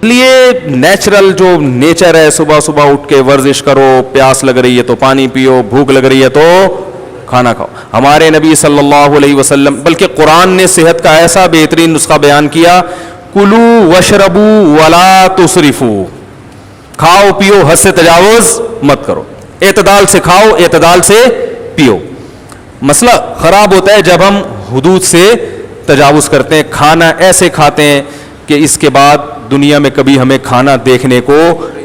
لیے نیچرل جو نیچر ہے, صبح صبح اٹھ کے ورزش کرو, پیاس لگ رہی ہے تو پانی پیو, بھوک لگ رہی ہے تو کھانا کھاؤ. ہمارے نبی صلی اللہ علیہ وسلم, بلکہ قرآن نے صحت کا ایسا بہترین نسخہ بیان کیا, کلو وشربو ولا تسرفو, کھاؤ پیو حد سے تجاوز مت کرو, اعتدال سے کھاؤ اعتدال سے پیو. مسئلہ خراب ہوتا ہے جب ہم حدود سے تجاوز کرتے ہیں, کھانا ایسے کھاتے ہیں کہ اس کے بعد دنیا میں کبھی ہمیں کھانا دیکھنے کو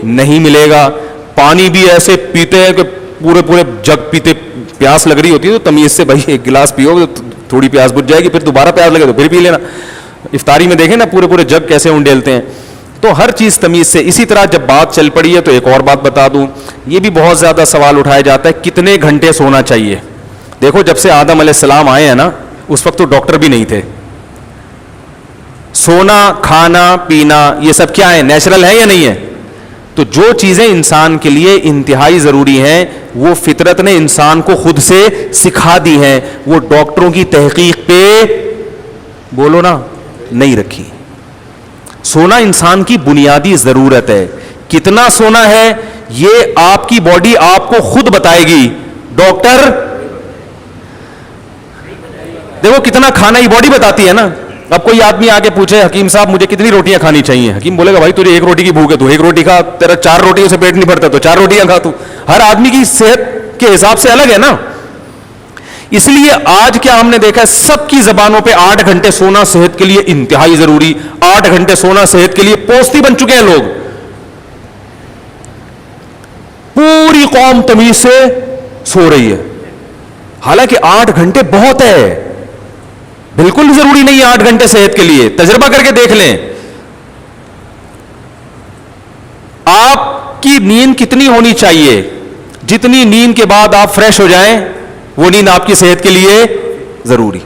نہیں ملے گا. پانی بھی ایسے پیتے ہیں کہ پورے پورے جگ پیتے, پیاس لگ رہی ہوتی ہے تو تمیز سے بھائی ایک گلاس پیو, تھوڑی پیاس بجھ جائے گی, پھر دوبارہ پیاس لگے تو پھر پی لینا. افطاری میں دیکھیں نا پورے پورے جگ کیسے انڈیلتے ہیں. تو ہر چیز تمیز سے. اسی طرح جب بات چل پڑی ہے تو ایک اور بات بتا دوں, یہ بھی بہت زیادہ سوال اٹھایا جاتا ہے کتنے گھنٹے سونا چاہیے. دیکھو جب سے آدم علیہ السلام آئے ہیں نا, اس وقت تو ڈاکٹر بھی نہیں تھے. سونا کھانا پینا یہ سب کیا ہے, نیچرل ہے یا نہیں ہے؟ تو جو چیزیں انسان کے لیے انتہائی ضروری ہیں وہ فطرت نے انسان کو خود سے سکھا دی ہیں, وہ ڈاکٹروں کی تحقیق پہ بولو نا نہیں رکھی. سونا انسان کی بنیادی ضرورت ہے. کتنا سونا ہے یہ آپ کی باڈی آپ کو خود بتائے گی. ڈاکٹر دیکھو کتنا کھانا ہی باڈی بتاتی ہے نا. اب کوئی آدمی آ کے پوچھے حکیم صاحب مجھے کتنی روٹیاں کھانی چاہیے, حکیم بولے گا بھائی تجھے ایک روٹی کی بھوک ہے تو ایک روٹی کھا, تیرا 4 روٹیوں سے پیٹ نہیں بھرتا تو 4 روٹیاں کھا. تو ہر آدمی کی صحت کے حساب سے الگ ہے نا. اس لیے آج کیا ہم نے دیکھا ہے سب کی زبانوں پہ 8 گھنٹے سونا صحت کے لیے انتہائی ضروری, 8 گھنٹے سونا صحت کے لیے پوستی بن چکے ہیں لوگ. پوری قوم تمیز سے سو رہی ہے, حالانکہ 8 گھنٹے بہت ہے, بالکل ضروری نہیں ہے 8 گھنٹے صحت کے لیے. تجربہ کر کے دیکھ لیں آپ کی نیند کتنی ہونی چاہیے, جتنی نیند کے بعد آپ فریش ہو جائیں وہ نیند آپ کی صحت کے لیے ضروری.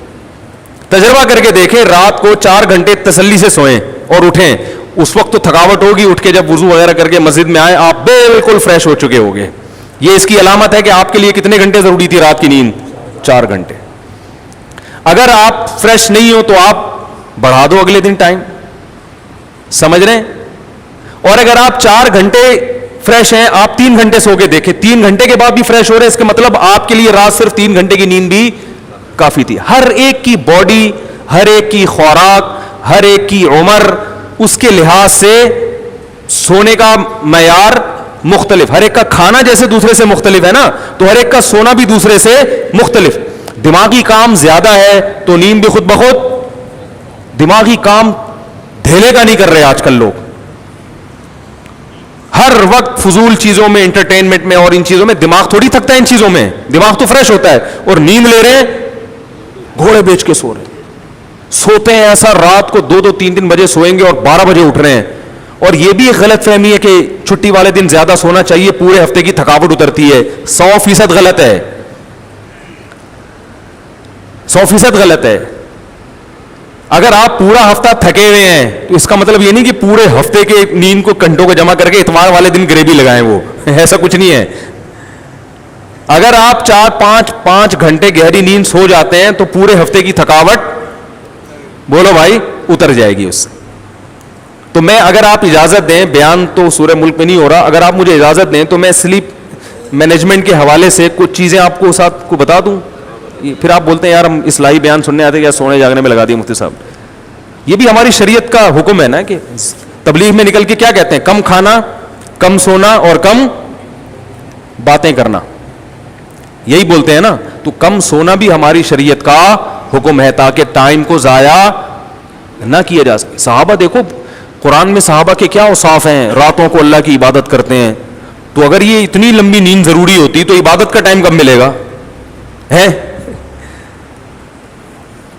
تجربہ کر کے دیکھیں, رات کو 4 گھنٹے تسلی سے سوئیں اور اٹھیں, اس وقت تو تھکاوٹ ہوگی, اٹھ کے جب وضو وغیرہ کر کے مسجد میں آئے آپ بالکل فریش ہو چکے ہوگے. یہ اس کی علامت ہے کہ آپ کے لیے کتنے گھنٹے ضروری تھی رات کی نیند, 4 گھنٹے. اگر آپ فریش نہیں ہو تو آپ بڑھا دو اگلے دن ٹائم, سمجھ رہے ہیں. اور اگر آپ 4 گھنٹے فریش ہیں, آپ 3 گھنٹے سو کے دیکھیں, 3 گھنٹے کے بعد بھی فریش ہو رہے ہیں, اس کا مطلب آپ کے لیے رات صرف 3 گھنٹے کی نیند بھی کافی تھی. ہر ایک کی باڈی, ہر ایک کی خوراک, ہر ایک کی عمر, اس کے لحاظ سے سونے کا معیار مختلف. ہر ایک کا کھانا جیسے دوسرے سے مختلف ہے نا, تو ہر ایک کا سونا بھی دوسرے سے مختلف. دماغی کام زیادہ ہے تو نیند بھی خود بخود, دماغی کام دھیلے کا نہیں کر رہے آج کل لوگ. ہر وقت فضول چیزوں میں, انٹرٹینمنٹ میں اور ان چیزوں میں دماغ تھوڑی تھکتا ہے. ان چیزوں میں دماغ تو فریش ہوتا ہے, اور نیند لے رہے ہیں گھوڑے بیچ کے سو رہے ہیں. سوتے ہیں ایسا رات کو 2-2, 3-3 بجے سوئیں گے اور 12 بجے اٹھ رہے ہیں. اور یہ بھی ایک غلط فہمی ہے کہ چھٹی والے دن زیادہ سونا چاہیے, پورے ہفتے کی تھکاوٹ اترتی ہے. 100% غلط ہے, 100% غلط ہے. اگر آپ پورا ہفتہ تھکے ہوئے ہیں تو اس کا مطلب یہ نہیں کہ پورے ہفتے کے نیند کو گھنٹوں کو جمع کر کے اتوار والے دن گریوی لگائیں, وہ ایسا کچھ نہیں ہے. اگر آپ 4-5 گھنٹے گہری نیند سو جاتے ہیں تو پورے ہفتے کی تھکاوٹ بولو بھائی اتر جائے گی اس سے. تو میں, اگر آپ اجازت دیں, بیان تو سورہ ملک میں نہیں ہو رہا, اگر آپ مجھے اجازت دیں تو میں سلیپ مینجمنٹ کے حوالے سے کچھ چیزیں آپ کو ساتھ کو بتا دوں. پھر آپ بولتے ہیں یار ہم اصلاحی بیان سننے آتے یا سونے جاگنے میں لگا دیے مفتی صاحب. یہ بھی ہماری شریعت کا حکم ہے نا, کہ تبلیغ میں نکل کے کیا کہتے ہیں, کم کھانا, کم سونا اور کم باتیں کرنا, یہی بولتے ہیں نا. تو کم سونا بھی ہماری شریعت کا حکم ہے تاکہ ٹائم کو ضائع نہ کیا جا سکے. صحابہ دیکھو قرآن میں صحابہ کے کیا اوصاف ہیں, راتوں کو اللہ کی عبادت کرتے ہیں. تو اگر یہ اتنی لمبی نیند ضروری ہوتی تو عبادت کا ٹائم کب ملے گا ہے.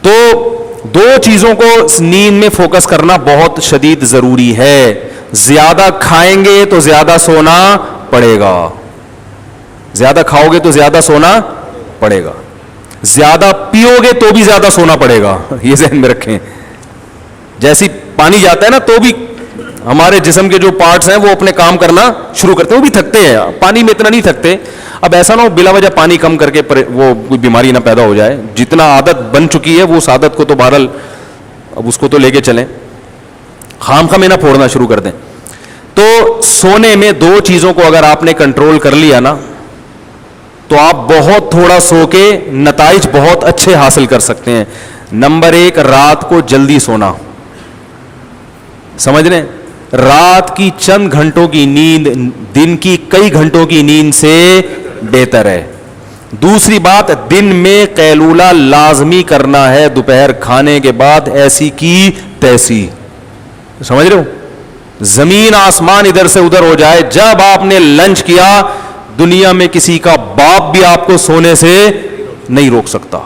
تو 2 چیزوں کو نیند میں فوکس کرنا بہت شدید ضروری ہے. زیادہ کھائیں گے تو زیادہ سونا پڑے گا, زیادہ کھاؤ گے تو زیادہ سونا پڑے گا, زیادہ پیو گے تو بھی زیادہ سونا پڑے گا. یہ ذہن میں رکھیں. جیسی پانی جاتا ہے نا تو بھی ہمارے جسم کے جو پارٹس ہیں وہ اپنے کام کرنا شروع کرتے ہیں, وہ بھی تھکتے ہیں. پانی میں اتنا نہیں تھکتے. اب ایسا نہ ہو بلا وجہ پانی کم کر کے وہ کوئی بیماری نہ پیدا ہو جائے. جتنا عادت بن چکی ہے وہ اس عادت کو تو بہرحال اب اس کو تو لے کے چلیں. خام خامے نہ پھوڑنا شروع کر دیں. تو سونے میں دو چیزوں کو اگر آپ نے کنٹرول کر لیا نا تو آپ بہت تھوڑا سو کے نتائج بہت اچھے حاصل کر سکتے ہیں. نمبر 1, رات کو جلدی سونا. سمجھ رہے ہیں؟ رات کی چند گھنٹوں کی نیند دن کی کئی گھنٹوں کی نیند سے بہتر ہے. دوسری بات, دن میں قیلولہ لازمی کرنا ہے دوپہر کھانے کے بعد, ایسی کی تیسی. سمجھ رہے ہو؟ زمین آسمان ادھر سے ادھر ہو جائے, جب آپ نے لنچ کیا دنیا میں کسی کا باپ بھی آپ کو سونے سے نہیں روک سکتا.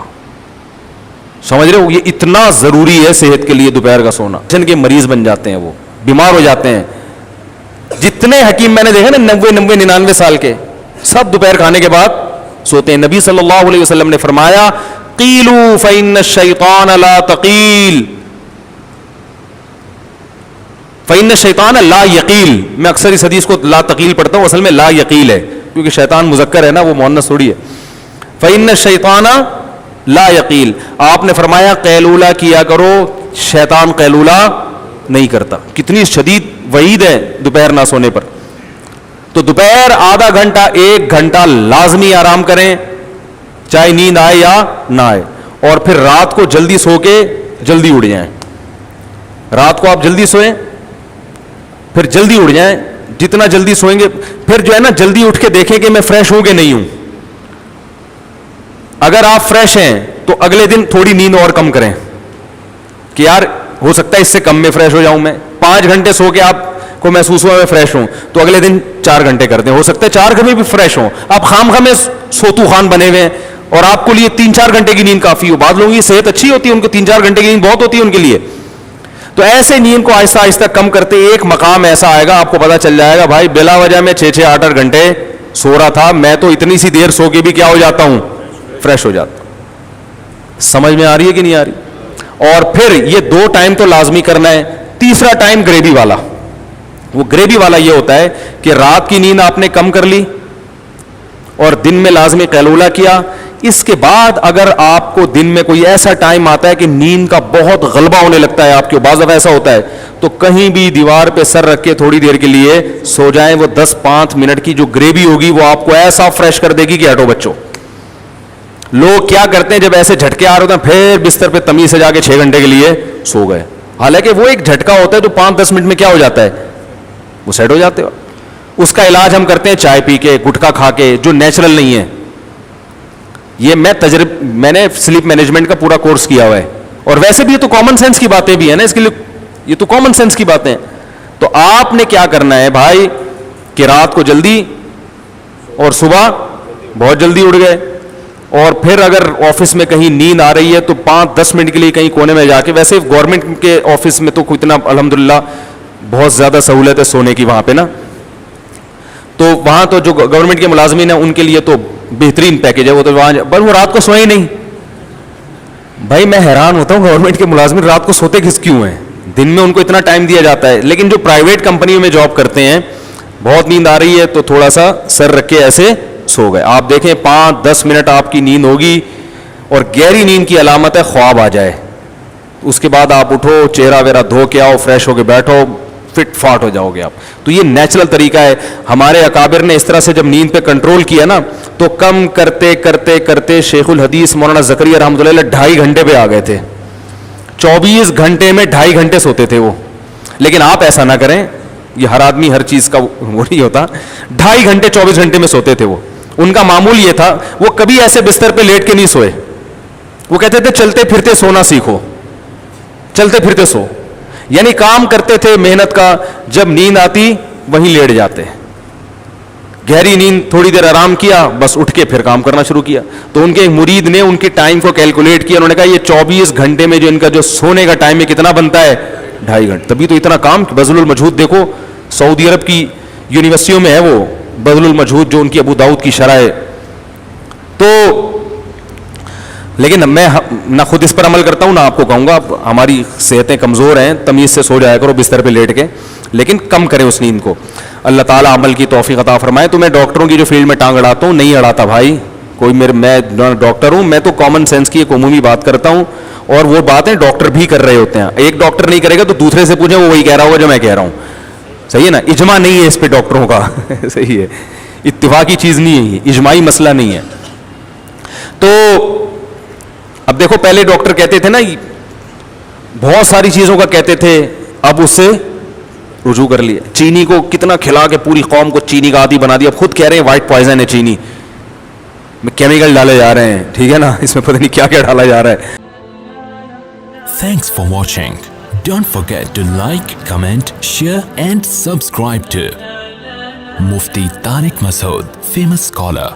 سمجھ رہے ہو؟ یہ اتنا ضروری ہے صحت کے لیے دوپہر کا سونا. جن کے مریض بن جاتے ہیں, وہ بیمار ہو جاتے ہیں. جتنے حکیم میں نے دیکھا نا 90 99 سال کے, سب دوپہر کھانے کے بعد سوتے ہیں. نبی صلی اللہ علیہ وسلم نے فرمایا قیلوا فإن الشیطان لا تقیل فإن الشیطان لا یقیل. میں اکثر اس حدیث کو لا تقیل پڑھتا ہوں, اصل میں لا یقیل ہے کیونکہ شیطان مذکر ہے نا, وہ مؤنث تھوڑی ہے. فإن الشیطان لا یقیل. آپ نے فرمایا قیلولہ کیا کرو, شیطان قیلولہ نہیں کرتا. کتنی شدید وعید ہے دوپہر نہ سونے پر. تو دوپہر آدھا گھنٹہ 1 گھنٹہ لازمی آرام کریں, چاہے نیند آئے یا نہ آئے. اور پھر رات کو جلدی سو کے جلدی اٹھ جائیں. رات کو آپ جلدی سوئیں, پھر جلدی اٹھ جائیں. جتنا جلدی سوئیں گے پھر جو ہے نا جلدی اٹھ کے دیکھیں کہ میں فریش ہوں کہ نہیں ہوں. اگر آپ فریش ہیں تو اگلے دن تھوڑی نیند اور کم کریں کہ یار ہو سکتا ہے اس سے کم میں فریش ہو جاؤں. میں 5 گھنٹے سو کے آپ کو محسوس ہوا میں فریش ہوں, تو اگلے دن 4 گھنٹے کر دیں. ہو سکتا ہے 4 گھنٹے بھی فریش ہوں. آپ خام خامے سوتو خان بنے ہوئے ہیں اور آپ کو لیے 3-4 گھنٹے کی نیند کافی ہو. بعض لوگوں کی صحت اچھی ہوتی ہے, ان کو 3-4 گھنٹے کی نیند بہت ہوتی ہے ان کے لیے. تو ایسے نیند کو آہستہ آہستہ کم کرتے ایک مقام ایسا آئے گا, آپ کو پتا چل جائے گا بھائی بلا وجہ میں 6-6 8-8 گھنٹے سو رہا تھا, میں تو اتنی سی دیر سو کے بھی کیا ہو جاتا ہوں, فریش ہو جاتا ہوں. سمجھ میں آ رہی ہے کہ نہیں آ رہی؟ اور پھر یہ 2 ٹائم تو لازمی کرنا ہے. تیسرا ٹائم گریوی والا. وہ گریوی والا یہ ہوتا ہے کہ رات کی نیند آپ نے کم کر لی اور دن میں لازمی قیلولہ کیا. اس کے بعد اگر آپ کو دن میں کوئی ایسا ٹائم آتا ہے کہ نیند کا بہت غلبہ ہونے لگتا ہے آپ کے, بعض دفعہ ایسا ہوتا ہے, تو کہیں بھی دیوار پہ سر رکھ کے تھوڑی دیر کے لیے سو جائیں. وہ 10-5 منٹ کی جو گریوی ہوگی وہ آپ کو ایسا فریش کر دے گی کہ ہٹو بچوں. لوگ کیا کرتے ہیں جب ایسے جھٹکے آ رہے ہوتے ہیں پھر بستر پہ تمیز سے جا کے 6 گھنٹے کے لیے سو گئے. حالانکہ وہ ایک جھٹکا ہوتا ہے جو 5-10 منٹ میں کیا ہو جاتا ہے, وہ سیٹ ہو جاتے ہو. اس کا علاج ہم کرتے ہیں چائے پی کے, گٹکا کھا کے, جو نیچرل نہیں ہے. یہ میں نے سلیپ مینجمنٹ کا پورا کورس کیا ہوا ہے, اور ویسے بھی یہ تو کامن سینس کی باتیں بھی ہیں نا, اس کے لیے یہ تو کامن سینس کی باتیں ہیں. تو آپ نے کیا کرنا ہے بھائی کہ رات کو جلدی اور صبح بہت جلدی اٹھ گئے. اور پھر اگر آفس میں کہیں نیند آ رہی ہے تو 5-10 منٹ کے لیے کہیں کونے میں جا کے, ویسے گورنمنٹ کے آفس میں تو اتنا الحمدللہ بہت زیادہ سہولت ہے سونے کی وہاں پہ نا, تو وہاں تو جو گورنمنٹ کے ملازمین ہیں ان کے لیے تو بہترین پیکیج ہے. وہ تو وہاں بس وہ رات کو سوئے نہیں. بھائی میں حیران ہوتا ہوں گورنمنٹ کے ملازمین رات کو سوتے کیوں ہیں, دن میں ان کو اتنا ٹائم دیا جاتا ہے. لیکن جو پرائیویٹ کمپنیوں میں جاب کرتے ہیں, بہت نیند آ رہی ہے تو تھوڑا سا سر رکھ کے ایسے سو گئے. آپ دیکھیں 5-10 منٹ آپ کی نیند ہوگی, اور گہری نیند کی علامت ہے خواب آ جائے. اس کے بعد آپ اٹھو, چہرہ ویرہ دھو کے آؤ, فریش ہو کے بیٹھو, فٹ فاٹ ہو جاؤ گے آپ. تو یہ نیچرل طریقہ ہے. ہمارے اکابر نے اس طرح سے جب نیند پہ کنٹرول کیا نا, تو کم کرتے کرتے کرتے شیخ الحدیث مولانا زکریا رحمۃ اللہ علیہ 2.5 گھنٹے پہ آ گئے تھے. 24 گھنٹے میں 2.5 گھنٹے سوتے تھے وہ. لیکن آپ ایسا نہ کریں, یہ ہر آدمی ہر چیز کا وہ نہیں ہوتا. 2.5 گھنٹے 24 گھنٹے میں سوتے تھے وہ. ان کا معمول یہ تھا, وہ کبھی ایسے بستر پہ لیٹ کے نہیں سوئے. وہ کہتے تھے چلتے پھرتے سونا سیکھو, چلتے پھرتے سو. یعنی کام کرتے تھے محنت کا, جب نیند آتی وہیں لیٹ جاتے. گہری نیند, تھوڑی دیر آرام کیا, بس اٹھ کے پھر کام کرنا شروع کیا. تو ان کے ایک مرید نے ان کے ٹائم کو کیلکولیٹ کیا. انہوں نے کہا یہ 24 گھنٹے میں جو ان کا جو سونے کا ٹائم ہے کتنا بنتا ہے, 2.5 گھنٹے. تبھی تو اتنا کام. بذل المجہود دیکھو, سعودی عرب کی یونیورسٹیوں میں ہے وہ بذل المجہود, جو ان کی ابو داؤد کی شرح ہے. تو لیکن میں نہ خود اس پر عمل کرتا ہوں نہ آپ کو کہوں گا. ہماری صحتیں کمزور ہیں, تمیز سے سو جایا کرو بستر پہ لیٹ کے, لیکن کم کریں اس نیند کو. اللہ تعالیٰ عمل کی توفیق عطا فرمائے. تو میں ڈاکٹروں کی جو فیلڈ میں ٹانگ اڑاتا ہوں نہیں اڑاتا بھائی, کوئی میں ڈاکٹر ہوں, میں تو کامن سینس کی ایک عمومی بات کرتا ہوں, اور وہ باتیں ڈاکٹر بھی کر رہے ہوتے ہیں. ایک ڈاکٹر نہیں کرے گا تو دوسرے سے پوچھیں, وہ وہی کہہ رہا ہوگا جو میں کہہ رہا ہوں. صحیح ہے نا, اجماع نہیں ہے اس پہ ڈاکٹروں کا. صحیح ہے, اتفاقی چیز نہیں ہے یہ, اجماعی مسئلہ نہیں ہے. تو اب دیکھو, پہلے ڈاکٹر کہتے تھے نا, بہت ساری چیزوں کا کہتے تھے, اب اس سے رجوع کر لیا. چینی کو کتنا کھلا کے پوری قوم کو چینی کا عادی بنا دیا, اب خود کہہ رہے ہیں وائٹ پوائزن ہے چینی, میں کیمیکل ڈالے جا رہے ہیں. ٹھیک ہے نا, اس میں پتہ نہیں کیا کیا ڈالا جا رہا ہے. Thanks for watching. Don't forget to like, comment, share and subscribe to Mufti Tariq Masood, famous scholar.